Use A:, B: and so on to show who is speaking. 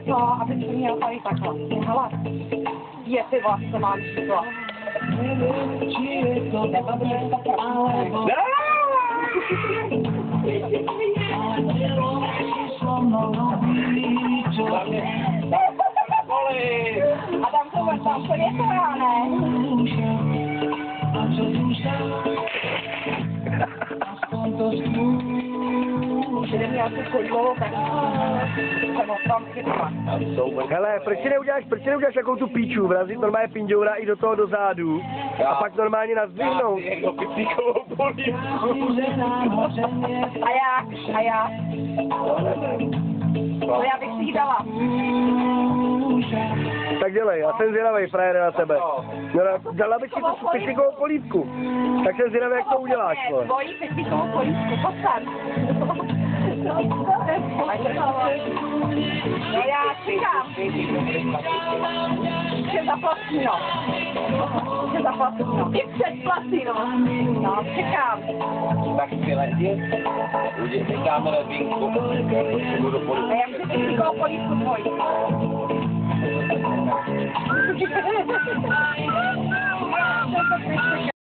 A: to, aby to měl tady takhle. Hele, je ty vlastně mám číslo. A tam to je to já, ne?
B: Hele, proč si neuděláš takovou tu píču, vrazit normálně pinďoura i do toho do zádu a pak normálně nazdvihnout.
A: A já? No já bych si ji dala.
B: Tak dělej, já jsem zvědavej, frajere, na tebe. No, dala bych si tu pětikovou polívku. Tak jsem zvědavý, jak to uděláš.
A: Tvojí pětikovou polívku, pojď sem. No já čekám. Chci za platino. I před platino. No, čekám.
C: Tak silentě, necháme na vínku.
A: A já chci pětikovou polívku tvojí.